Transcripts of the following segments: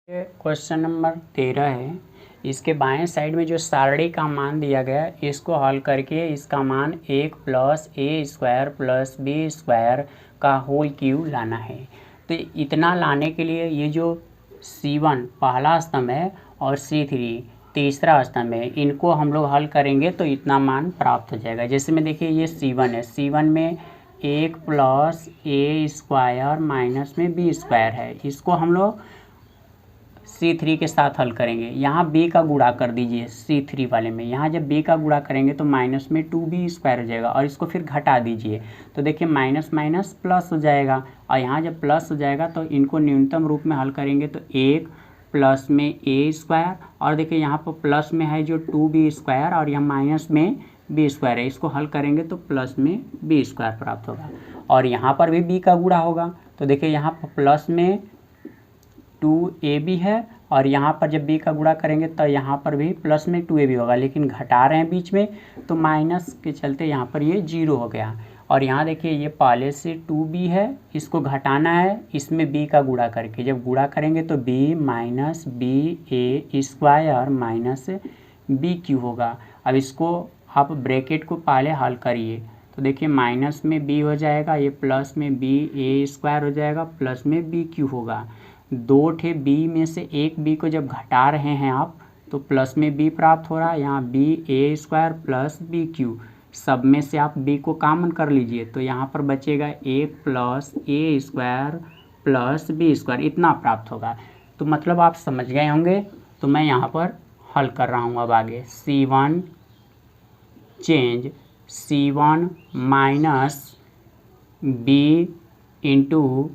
ये question number 13 है। इसके बाएं साइड में जो सारणी का मान दिया गया है इसको हल करके इसका मान 1 plus a square plus b square का होल क्यूब लाना है। तो इतना लाने के लिए ये जो C1 पहला स्तंभ है और C3 तीसरा स्तंभ है, इनको हम लोग हल करेंगे तो इतना मान प्राप्त हो जाएगा। जैसे में देखिए ये C1 है, C1 में 1 प्लस ए स्क्वायर माइनस में बी स्क्वायर है, इसको हम लोग C3 के साथ हल करेंगे। यहाँ b का गुणा कर दीजिए C3 वाले में, यहाँ जब b का गुणा करेंगे तो माइनस में 2b स्क्वायर हो जाएगा और इसको फिर घटा दीजिए तो देखिए माइनस माइनस प्लस हो जाएगा और यहाँ जब प्लस हो जाएगा तो इनको न्यूनतम रूप में हल करेंगे तो 1 प्लस में a स्क्वायर और देखिए यहाँ पर प्लस में है जो 2b स्क्वायर और यहाँ माइनस में b स्क्वायर है, इसको हल करेंगे तो प्लस में b स्क्वायर प्राप्त होगा और यहाँ पर भी b का गुणा होगा तो देखिए यहाँ पर प्लस में 2ab है और यहाँ पर जब b का गुणा करेंगे तो यहाँ पर भी प्लस में 2ab होगा, लेकिन घटा रहे हैं बीच में तो माइनस के चलते यहाँ पर ये 0 हो गया। और यहाँ देखिए ये पहले से 2b है, इसको घटाना है इसमें b का गुणा करके, जब गुणा करेंगे तो b माइनस बी ए स्क्वायर माइनस बी क्यू होगा। अब इसको आप ब्रैकेट को पहले हल करिए तो देखिए माइनस में b हो जाएगा, ये प्लस में बी ए स्क्वायर हो जाएगा, प्लस में बी क्यू होगा। दो ठे b में से एक b को जब घटा रहे हैं आप तो प्लस में b प्राप्त हो रहा है, यहाँ बी ए स्क्वायर प्लस बी क्यू, सब में से आप b को कॉमन कर लीजिए तो यहाँ पर बचेगा 1 plus a square plus b square, इतना प्राप्त होगा। तो मतलब आप समझ गए होंगे, तो मैं यहाँ पर हल कर रहा हूँ। अब आगे C1 change C1 minus B into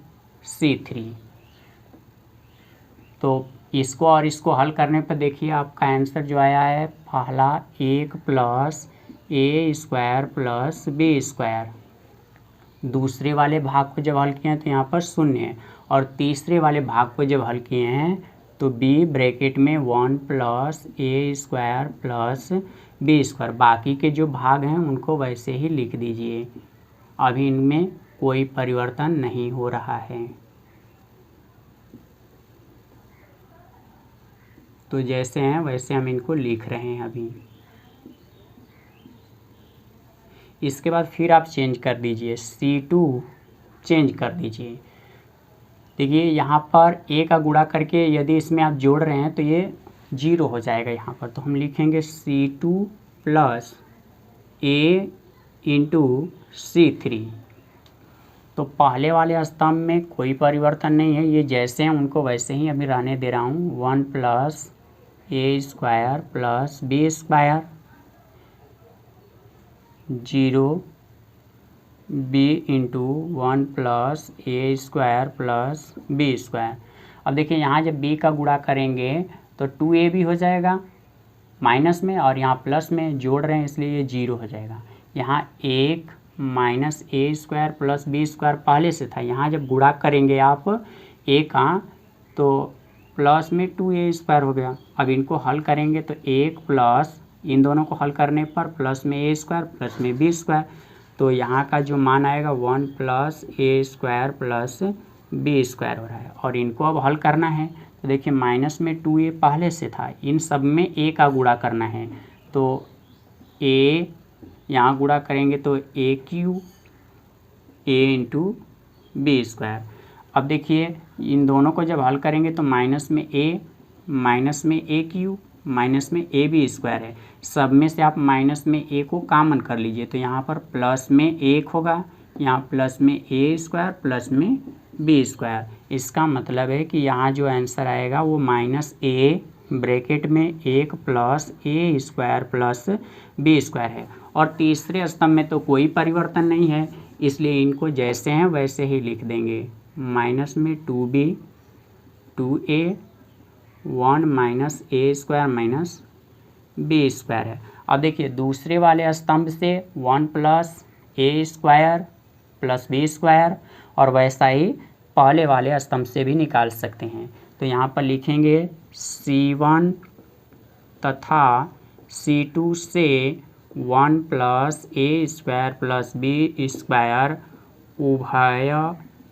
C3, तो इसको और इसको हल करने पर देखिए आपका आंसर जो आया है पहला 1 plus a square plus b square, दूसरे वाले भाग को जब हल किए हैं तो यहाँ पर 0 है और तीसरे वाले भाग को जब हल किए हैं तो b ब्रैकेट में 1 plus a square plus b square, बाकी के जो भाग हैं उनको वैसे ही लिख दीजिए, अभी इनमें कोई परिवर्तन नहीं हो रहा है। तो जैसे हैं वैसे हम इनको लिख रहे हैं अभी। इसके बाद फिर आप चेंज कर दीजिए, C2 चेंज कर दीजिए। देखिए यहाँ पर a का गुणा करके यदि इसमें आप जोड़ रहे हैं तो ये 0 हो जाएगा यहाँ पर, तो हम लिखेंगे C2 plus a into C3। तो पहले वाले स्तंभ में कोई परिवर्तन नहीं है, ये जैसे हैं उनको वैसे ही अभी रहने दे रहा हूँ। 1 plus a square plus b square 0 b into 1 plus a square plus b square. अब देखिए यहाँ जब b का गुणा करेंगे तो 2ab हो जाएगा माइनस में और यहाँ प्लस में जोड़ रहे हैं इसलिए ये 0 हो जाएगा। यहाँ 1 माइनस ए स्क्वायर प्लस बी स्क्वायर पहले से था, यहाँ जब गुणा करेंगे आप a का तो प्लस में 2a स्क्वायर हो गया। अब इनको हल करेंगे तो 1 प्लस इन दोनों को हल करने पर प्लस में a स्क्वायर प्लस में b स्क्वायर, तो यहाँ का जो मान आएगा 1 plus a square plus b square हो रहा है। और इनको अब हल करना है तो देखिए माइनस में 2a पहले से था, इन सब में a का गुणा करना है तो a यहाँ गुणा करेंगे तो a cube a into B square. अब देखिए इन दोनों को जब हल करेंगे तो माइनस में a क्यू माइनस में ए बी स्क्वायर है, सब में से आप माइनस में a को कॉमन कर लीजिए तो यहाँ पर प्लस में 1 होगा, यहाँ प्लस में a स्क्वायर प्लस में b स्क्वायर। इसका मतलब है कि यहाँ जो आंसर आएगा वो माइनस a ब्रैकेट में 1 plus a square plus b square है। और तीसरे स्तंभ में तो कोई परिवर्तन नहीं है, इसलिए इनको जैसे हैं वैसे ही लिख देंगे। माइनस में 2b 2a 1 माइनस ए स्क्वायर माइनस बी स्क्वायर है। अब देखिए दूसरे वाले स्तंभ से 1 plus a square plus b square और वैसा ही पहले वाले स्तंभ से भी निकाल सकते हैं। तो यहाँ पर लिखेंगे C1 तथा C2 से 1 plus a square plus b square उभय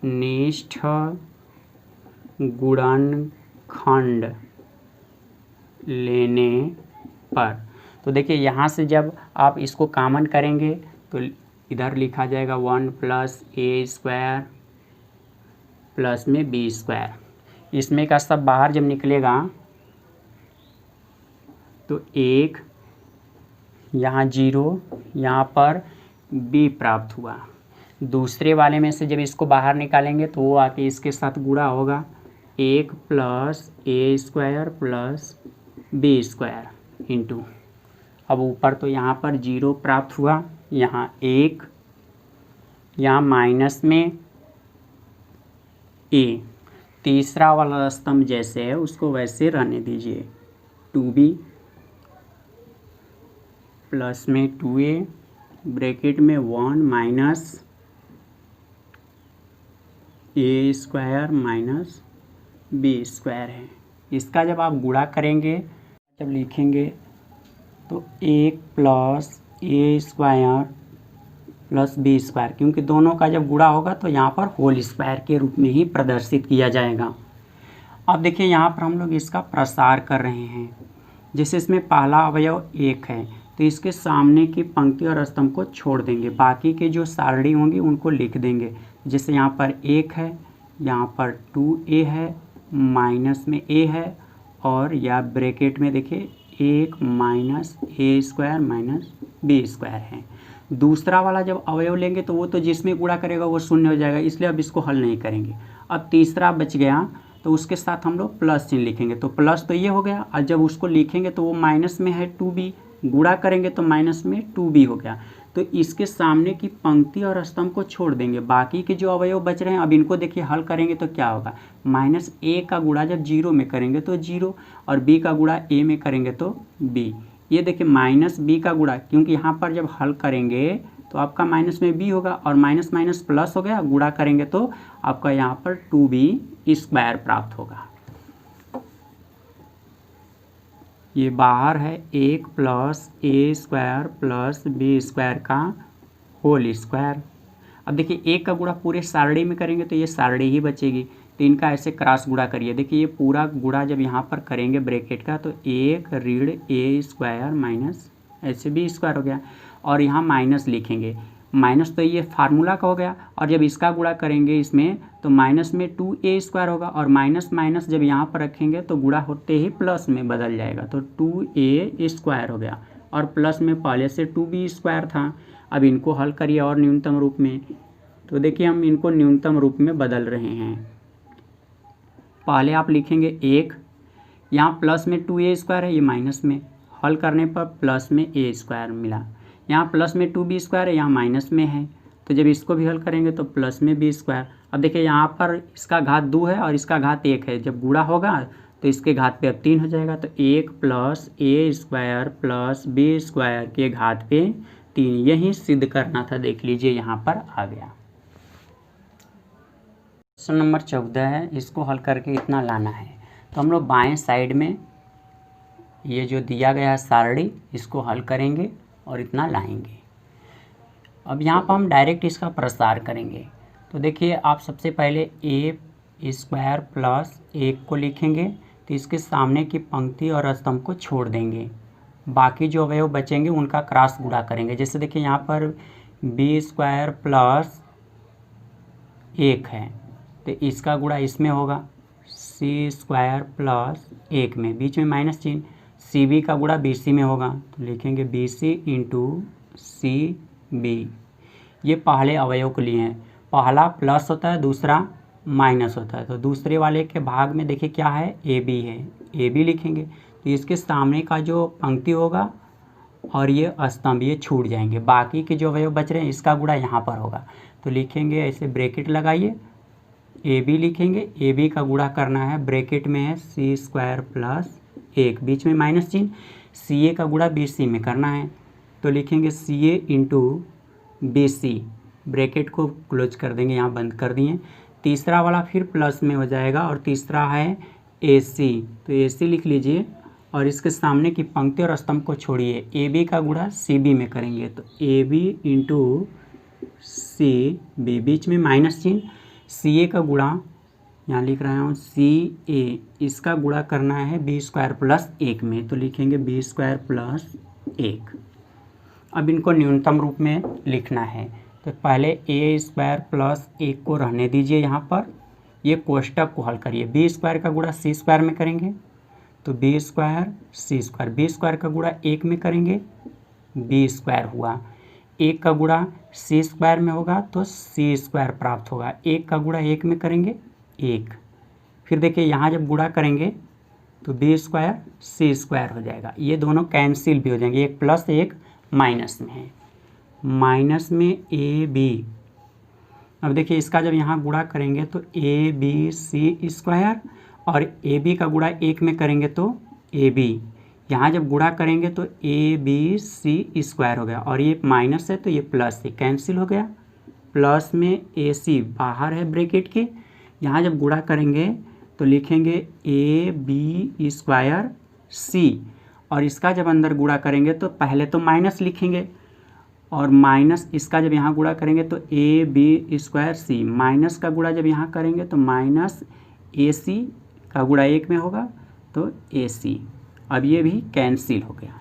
निष्ठ गुणन खंड लेने पर। तो देखिए यहाँ से जब आप इसको कॉमन करेंगे तो इधर लिखा जाएगा 1 प्लस ए स्क्वायर प्लस में बी स्क्वायर। इसमें का सब बाहर जब निकलेगा तो 1, यहाँ 0, यहाँ पर b प्राप्त हुआ। दूसरे वाले में से जब इसको बाहर निकालेंगे तो वो आके इसके साथ गुणा होगा, 1 plus a square plus b square into, अब ऊपर तो यहाँ पर 0 प्राप्त हुआ, यहाँ 1, यहाँ माइनस में a। तीसरा वाला स्तंभ जैसे है उसको वैसे रहने दीजिए, 2b प्लस में 2a ब्रैकेट में 1 माइनस ए स्क्वायर माइनस बी स्क्वायर है। इसका जब आप गुणा करेंगे, जब लिखेंगे तो 1 plus a square plus b square, क्योंकि दोनों का जब गुणा होगा तो यहाँ पर होल स्क्वायर के रूप में ही प्रदर्शित किया जाएगा। अब देखिए यहाँ पर हम लोग इसका प्रसार कर रहे हैं। जैसे इसमें पहला अवयव 1 है तो इसके सामने की पंक्ति और स्तंभ को छोड़ देंगे, बाकी के जो सारणी होंगी उनको लिख देंगे। जैसे यहाँ पर 1 है, यहाँ पर 2a है, माइनस में a है, और या ब्रैकेट में देखिए 1 माइनस ए स्क्वायर माइनस बी स्क्वायर है। दूसरा वाला जब अवयव लेंगे तो वो तो जिसमें गुणा करेगा वो शून्य हो जाएगा, इसलिए अब इसको हल नहीं करेंगे। अब तीसरा बच गया तो उसके साथ हम लोग प्लस चिन्ह लिखेंगे, तो प्लस तो ये हो गया, और जब उसको लिखेंगे तो वो माइनस में है 2b, गुणा करेंगे तो माइनस में 2b हो गया। तो इसके सामने की पंक्ति और स्तंभ को छोड़ देंगे, बाकी के जो अवयव बच रहे हैं अब इनको देखिए हल करेंगे तो क्या होगा, माइनस a का गुणा जब 0 में करेंगे तो 0, और b का गुणा a में करेंगे तो b। ये देखिए माइनस b का गुणा, क्योंकि यहाँ पर जब हल करेंगे तो आपका माइनस में b होगा, और माइनस माइनस प्लस हो गया, गुणा करेंगे तो आपका यहाँ पर 2b स्क्वायर प्राप्त होगा। ये बाहर है 1 plus a square plus b square का होल स्क्वायर। अब देखिए 1 का गुणा पूरे सारणी में करेंगे तो ये सारणी ही बचेगी, तो इनका ऐसे क्रॉस गुणा करिए। देखिए ये पूरा गुणा जब यहाँ पर करेंगे ब्रैकेट का तो 1 ऋण ए स्क्वायर माइनस ऐसे बी स्क्वायर हो गया, और यहाँ माइनस लिखेंगे, माइनस तो ये फार्मूला का हो गया, और जब इसका गुणा करेंगे इसमें तो माइनस में 2a स्क्वायर होगा, और माइनस माइनस जब यहाँ पर रखेंगे तो गुणा होते ही प्लस में बदल जाएगा, तो 2a स्क्वायर हो गया, और प्लस में पहले से 2b स्क्वायर था। अब इनको हल करिए और न्यूनतम रूप में, तो देखिए हम इनको न्यूनतम रूप में बदल रहे हैं। पहले आप लिखेंगे 1, यहाँ प्लस में 2a स्क्वायर है, ये माइनस में, हल करने पर प्लस में a स्क्वायर मिला, यहाँ प्लस में 2b स्क्वायर है, यहाँ माइनस में है, तो जब इसको भी हल करेंगे तो प्लस में b स्क्वायर। अब देखिए यहाँ पर इसका घात 2 है और इसका घात 1 है, जब गुणा होगा तो इसके घात पे अब 3 हो जाएगा, तो 1 plus a square plus b square के घात पे 3, यही सिद्ध करना था। देख लीजिए यहाँ पर आ गया। क्वेश्चन नंबर 14 है, इसको हल करके इतना लाना है। तो हम लोग बाएँ साइड में ये जो दिया गया है सारणी, इसको हल करेंगे और इतना लाएंगे। अब यहाँ पर हम डायरेक्ट इसका प्रसार करेंगे, तो देखिए आप सबसे पहले ए स्क्वायर प्लस 1 को लिखेंगे, तो इसके सामने की पंक्ति और स्तंभ को छोड़ देंगे, बाकी जो अवयव बचेंगे उनका क्रॉस गुणा करेंगे। जैसे देखिए यहाँ पर बी स्क्वायर प्लस 1 है तो इसका गुणा इसमें होगा, सी स्क्वायर प्लस 1 में बीच में माइनस चिन्ह, सी बी का गुणा बी सी में होगा, तो लिखेंगे बी सी इंटू सी बी। ये पहले अवयव के लिए हैं, पहला प्लस होता है, दूसरा माइनस होता है, तो दूसरे वाले के भाग में देखिए क्या है, ए बी है, ए बी लिखेंगे, तो इसके सामने का जो पंक्ति होगा और ये स्तंभ ये छूट जाएंगे, बाकी के जो अवयव बच रहे हैं इसका गुणा यहाँ पर होगा, तो लिखेंगे ऐसे ब्रैकेट लगाइए, ए बी लिखेंगे, ए बी का गुणा करना है, ब्रैकेट में है सी स्क्वायर प्लस 1 बीच में माइनस चिन्ह, सी ए का गुणा बी सी में करना है, तो लिखेंगे सी ए इंटू बी सी, ब्रैकेट को क्लोज कर देंगे, यहाँ बंद कर दिए। तीसरा वाला फिर प्लस में हो जाएगा, और तीसरा है ए सी, तो ए सी लिख लीजिए, और इसके सामने की पंक्ति और स्तंभ को छोड़िए, ए बी का गुणा सी बी में करेंगे, तो ए बी इंटू सी बी बीच में माइनस चिन्ह, सी ए का गुणा यहाँ लिख रहा हूँ सी ए, इसका गुणा करना है बी स्क्वायर प्लस 1 में, तो लिखेंगे बी स्क्वायर प्लस 1। अब इनको न्यूनतम रूप में लिखना है, तो पहले ए स्क्वायर प्लस 1 को रहने दीजिए यहाँ पर, ये कोष्टक को हल करिए। बी स्क्वायर का गुणा सी स्क्वायर में करेंगे तो बी स्क्वायर सी स्क्वायर, बी स्क्वायर का गुणा 1 में करेंगे बी स्क्वायर हुआ, 1 का गुणा सी स्क्वायर में होगा तो सी स्क्वायर प्राप्त होगा, 1 का गुणा 1 में करेंगे 1। फिर देखिए यहाँ जब गुणा करेंगे तो बी स्क्वायर सी स्क्वायर हो जाएगा, ये दोनों कैंसिल भी हो जाएंगे, एक प्लस एक माइनस में है, माइनस में ए बी। अब देखिए इसका जब यहाँ गुणा करेंगे तो ए बी सी स्क्वायर, और ए बी का गुणा 1 में करेंगे तो ए बी, यहाँ जब गुणा करेंगे तो ए बी सी स्क्वायर हो गया, और ये माइनस है तो ये प्लस से कैंसिल हो गया, प्लस में ए सी बाहर है ब्रैकेट के, यहाँ जब गुणा करेंगे तो लिखेंगे ए बी स्क्वायर सी, और इसका जब अंदर गुणा करेंगे तो पहले तो माइनस लिखेंगे, और माइनस इसका जब यहाँ गुणा करेंगे तो ए बी स्क्वायर सी, माइनस का गुणा जब यहाँ करेंगे तो माइनस ए सी का गुणा 1 में होगा तो ए सी। अब ये भी कैंसिल हो गया।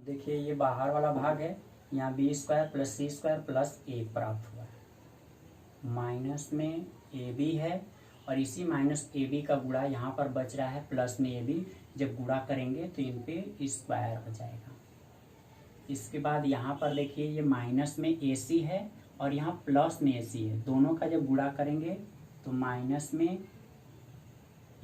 देखिए ये बाहर वाला भाग है, यहाँ B square plus c square plus 1 प्राप्त हुआ है, माइनस में ए बी है, और इसी माइनस ए बी का गुणा यहाँ पर बच रहा है प्लस में ए बी, जब गुणा करेंगे तो इन पे स्क्वायर हो जाएगा। इसके बाद यहाँ पर देखिए ये माइनस में ए सी है और यहाँ प्लस में ए सी है, दोनों का जब गुणा करेंगे तो माइनस में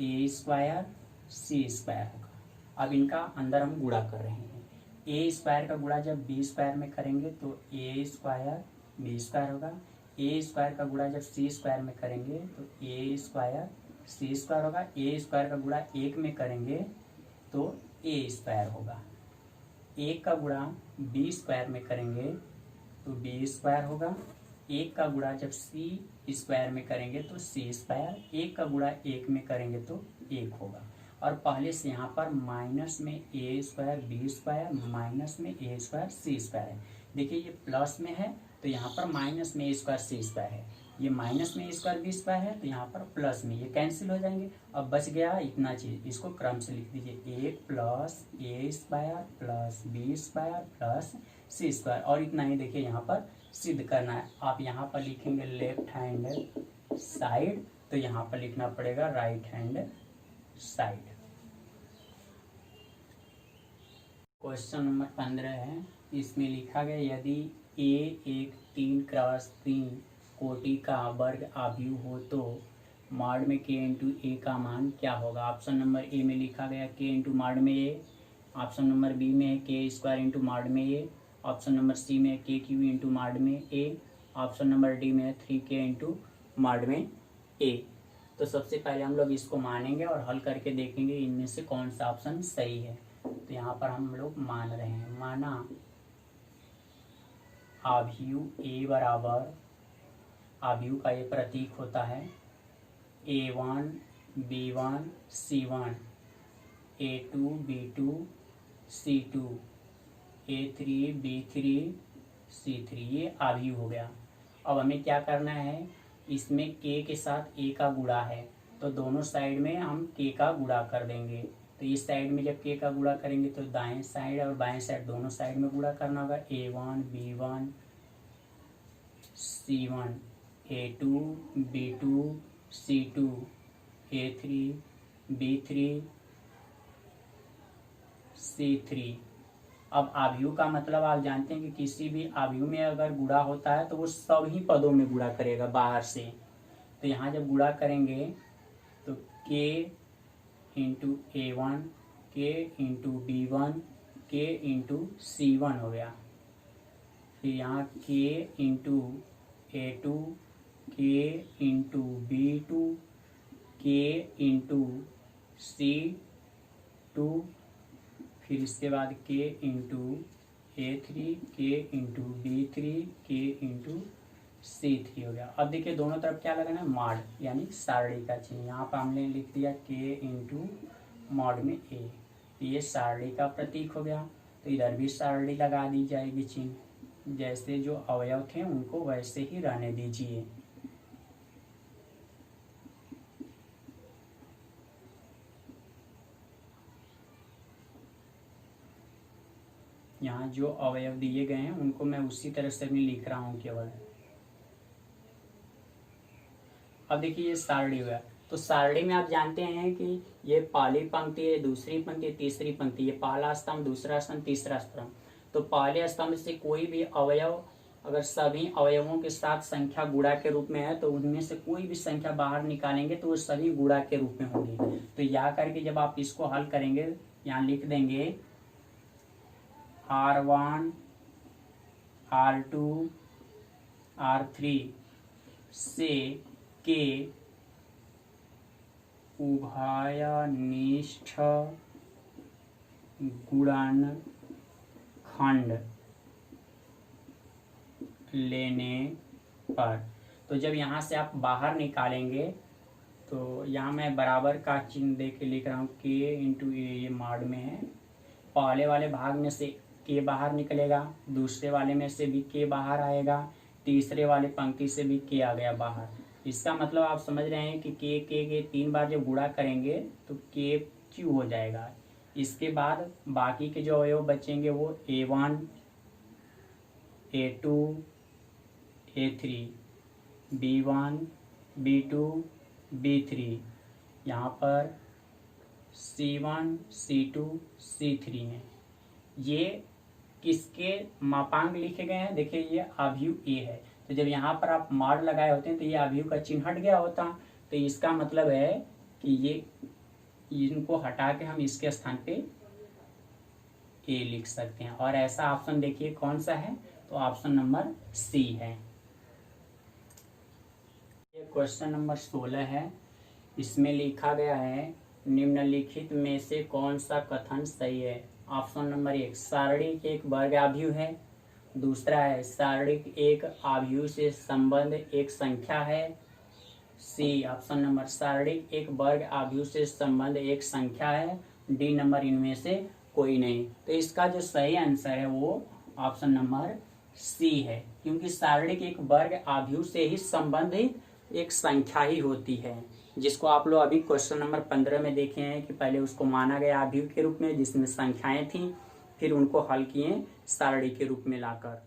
ए स्क्वायर सी स्क्वायर होगा। अब इनका अंदर हम गुणा कर रहे हैं, ए स्क्वायर का गुणा जब बी स्क्वायर में करेंगे तो ए स्क्वायर बी स्क्वायर होगा, ए स्क्वायर का गुणा जब सी स्क्वायर में करेंगे तो ए स्क्वायर सी स्क्वायर होगा, ए स्क्वायर का गुणा 1 में करेंगे तो ए स्क्वायर होगा, 1 का गुणा बी स्क्वायर में करेंगे तो बी स्क्वायर होगा, 1 का गुणा जब सी स्क्वायर में करेंगे तो सी स्क्वायर, 1 का गुणा 1 में करेंगे तो 1 होगा। और पहले से यहाँ पर माइनस में ए स्क्वायर बी स्क्वायर माइनस में ए स्क्वायर सी स्क्वायर है, देखिए ये प्लस में है तो यहाँ पर माइनस में ए स्क्वायर सी स्क्वायर है, ये माइनस में ए स्क्वायर बी स्क्वायर है तो यहाँ पर प्लस में, ये कैंसिल हो जाएंगे। अब बच गया इतना चीज़, इसको क्रम से लिख दीजिए, 1 plus a square plus b square plus c square, और इतना ही देखिए यहाँ पर सिद्ध करना है। आप यहाँ पर लिखेंगे लेफ्ट हैंड साइड, तो यहाँ पर लिखना पड़ेगा right hand side. Question number 15 है, इसमें लिखा गया यदि ए एक 3x3 कोटि का वर्ग आव्यूह हो तो मॉड में k इंटू ए का मान क्या होगा। ऑप्शन नंबर ए में लिखा गया k इंटू मॉड में ए, ऑप्शन नंबर बी में है k स्क्वायर इंटू मॉड में ए, ऑप्शन नंबर सी में है k क्यू इंटू मॉड में ए, ऑप्शन नंबर डी में है 3k इंटू मॉड में ए। तो सबसे पहले हम लोग इसको मानेंगे और हल करके देखेंगे इनमें से कौन सा ऑप्शन सही है। तो यहाँ पर हम लोग मान रहे हैं, माना आव्यूह ए बराबर, आव्यूह का ये प्रतीक होता है A1 B1 C1, A2 B2 C2, A3 B3 C3, ये आव्यूह हो गया। अब हमें क्या करना है, इसमें k के साथ a का गुणा है तो दोनों साइड में हम k का गुणा कर देंगे। तो इस साइड में जब k का गुणा करेंगे तो दाएं साइड और बाएं साइड दोनों साइड में गुणा करना होगा, A1 B1 C1, A2 B2 C2, A3 B3 C3। अब आव्यूह का मतलब आप जानते हैं कि किसी भी आव्यूह में अगर गुणा होता है तो वो सभी पदों में गुणा करेगा बाहर से। तो यहाँ जब गुणा करेंगे तो k into A1 k into B1 k into C1 हो गया, फिर यहाँ k into A2 k into B2 k into C2, फिर इसके बाद k into A3 k into B3 k into C3 हो गया। अब देखिए दोनों तरफ क्या लगाना है, मॉड यानी सारणी का चिन्ह। यहाँ पर हमने लिख दिया k इंटू मॉड में a, ये सारणी का प्रतीक हो गया। तो इधर भी सारणी लगा दी जाएगी चिन्ह, जैसे जो अवयव थे उनको वैसे ही रहने दीजिए। यहाँ जो अवयव दिए गए हैं उनको मैं उसी तरह से भी लिख रहा हूँ केवल। अब देखिए ये सारणी हुआ, तो सारणी में आप जानते हैं कि ये पहली पंक्ति है, दूसरी पंक्ति, तीसरी पंक्ति, ये पहला स्तंभ, दूसरा स्तंभ, तीसरा स्तंभ। तो पहले स्तंभ से कोई भी अवयव अगर सभी अवयवों के साथ संख्या गुणा के रूप में है तो उनमें से कोई भी संख्या बाहर निकालेंगे तो वो सभी गुणा के रूप में होंगी। तो यहाँ करके जब आप इसको हल करेंगे, यहाँ लिख देंगे R1 R2 R3 से के उभयनिष्ठ गुणनखंड लेने पर। तो जब यहाँ से आप बाहर निकालेंगे तो यहाँ मैं बराबर का चिन्ह दे के लिख रहा हूँ, k इंटू ए, ये माड में है। पहले वाले भाग में से k बाहर निकलेगा, दूसरे वाले में से भी k बाहर आएगा, तीसरे वाले पंक्ति से भी k आ गया बाहर। इसका मतलब आप समझ रहे हैं कि के 3 बार जब गुणा करेंगे तो k q हो जाएगा। इसके बाद बाकी के जो अवयव बचेंगे वो A1 A2 A3 B1 B2 B3, यहाँ पर C1 C2 C3 हैं। ये किसके मापांक लिखे गए हैं? देखिए ये अवयव A है, तो जब यहाँ पर आप माड लगाए होते हैं तो ये अवयव का चिन्ह हट गया होता। तो इसका मतलब है कि ये इनको हटा के हम इसके स्थान पे A लिख सकते हैं। और ऐसा ऑप्शन देखिए कौन सा है, तो ऑप्शन नंबर C है। ये क्वेश्चन नंबर 16 है। इसमें लिखा गया है निम्नलिखित में से कौन सा कथन सही है। ऑप्शन नंबर 1 सारणिक एक वर्ग अवयव है। दूसरा है सारणिक एक अवयव से संबंध एक संख्या है। सी ऑप्शन नंबर सारणिक एक वर्ग अवयव से संबंध एक संख्या है। डी नंबर इनमें से कोई नहीं। तो इसका जो सही आंसर है वो ऑप्शन नंबर सी है, क्योंकि सारणिक एक वर्ग अवयव से ही संबंधित एक संख्या ही होती है, जिसको आप लोग अभी क्वेश्चन नंबर 15 में देखे हैं कि पहले उसको माना गया अवयव के रूप में जिसमें संख्याएं थी, फिर उनको हल किए सारणी के रूप में लाकर।